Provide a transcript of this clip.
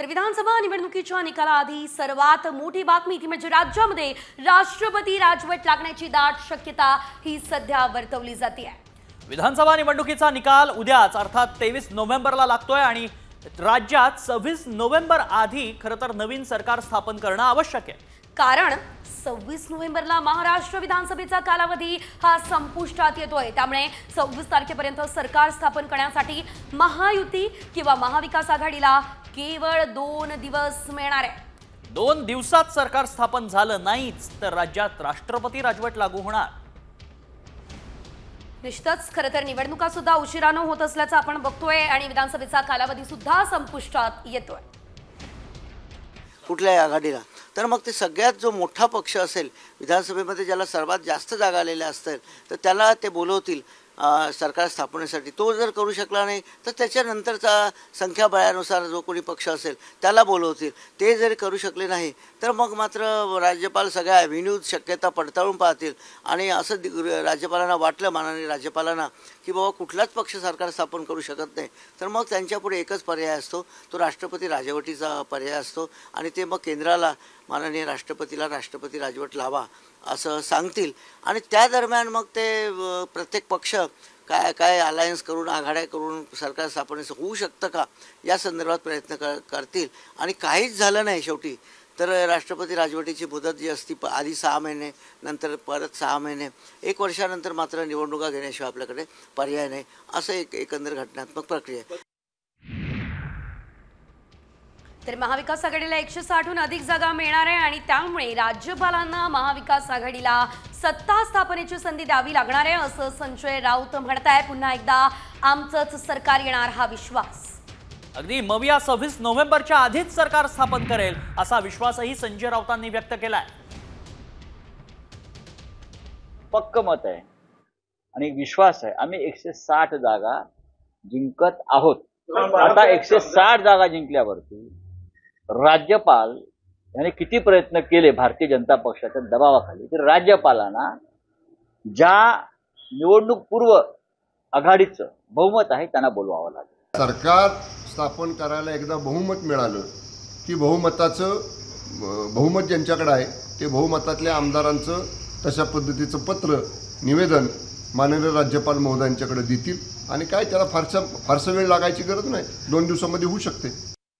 तर विधानसभा निवडणुकीच्या निकालाआधी सर्वात मोठी बातमी ती म्हणजे राज्यामध्ये राष्ट्रपती राजवट लागण्याची दाट शक्यता ही सध्या वर्तवली जाते आहे। विधानसभा निवडणुकीचा निकाल उद्याच अर्थात 23 नोव्हेंबरला लागतोय आणि राज्यात 26 नोव्हेंबर आधी खरतर नवीन सरकार स्थापन करणं आवश्यक आहे। कारण 26 नोव्हेंबरला महाराष्ट्र विधानसभेचा कालावधी हा संपुष्टात येतोय। त्यामुळे 26 तारखेपर्यंत सरकार स्थापन करण्यासाठी महायुती किंवा महाविकास आघाडीला केवळ 2 दिवस मिळणार आहे। 2 दिवसात सरकार स्थापन झालं नाहीच तर राज्यात राष्ट्रपती राजवट लागू होणार। निश्चितच खरतर निवडणुका सुद्धा उशिराने होत असल्याचं आपण बघतोय आणि विधानसभेचा कालावधी सुद्धा संपुष्टात येतोय। कुठल्याही आघाडीला तर मग ते सगळ्यात जो मोठा पक्ष असेल विधानसभेमध्ये ज्याला सर्वात जास्त जागा आलेल्या असतील तर त्याला ते बोलवतील सरकार स्थापनेसाठी। तो जर करू शकला नाही तर त्याच्यानंतरचा संख्याबळानुसार जो कोणी पक्ष असेल त्याला बोलवतील। ते जर करू शकले नाही तर मग मात्र राज्यपाल सगळ्या ॲव्हेन्यूज शक्यता पडताळून पाहतील आणि असं राज्यपालांना वाटलं माननीय राज्यपालांना की बाबा कुठलाच पक्ष सरकार स्थापन करू शकत नाही तर मग त्यांच्यापुढे एकच पर्याय असतो, तो राष्ट्रपती राजवटीचा पर्याय असतो आणि ते मग केंद्राला माननीय राष्ट्रपतीला राष्ट्रपती राजवट लावा असं सांगतील आणि त्या दरम्यान मग ते प्रत्येक पक्ष काय अलायन्स करून आघाड्या करून सरकार स्थापनेचं होऊ शकतं का या संदर्भात प्रयत्न करतील आणि काहीच झालं नाही शेवटी तर राष्ट्रपती राजवटीची मुदत जी असती आधी 6 महिने नंतर परत 6 महिने 1 वर्षानंतर मात्र निवडणुका घेण्याशिवाय आपल्याकडे पर्याय नाही असं एकंदर घटनात्मक प्रक्रिया आहे। तर महाविकास आघाडीला 160हून अधिक जागा मिळणार आहे आणि त्यामुळे राज्यपालांना महाविकास आघाडीला सत्ता स्थापनेची संधी द्यावी लागणार आहे असं संजय राऊत म्हणताय। पुन्हा एकदा आमचंच सरकार येणार हा विश्वास। अगदी मविया 26 नोव्हेंबरच्या आधीच सरकार स्थापन करेल असा विश्वासही संजय राऊतांनी व्यक्त केलाय। पक्क मत आहे आणि विश्वास आहे आम्ही 160 जागा जिंकत आहोत। आता 160 जागा जिंकल्यावरती राज्यपाल यांनी किती प्रयत्न केले भारतीय जनता पक्षाच्या दबावाखाली तर राज्यपालांना ज्या निवडणूक पूर्व आघाडीचं बहुमत आहे त्यांना बोलवावं लागेल। सरकार स्थापन करायला एकदा बहुमत मिळालं की बहुमत ज्यांच्याकडे आहे ते बहुमतातल्या आमदारांचं तशा पद्धतीचं पत्र निवेदन माननीय राज्यपाल महोदयांच्याकडे देतील आणि काय त्याला फारसा वेळ लागायची गरज नाही, 2 दिवसामध्ये होऊ शकते।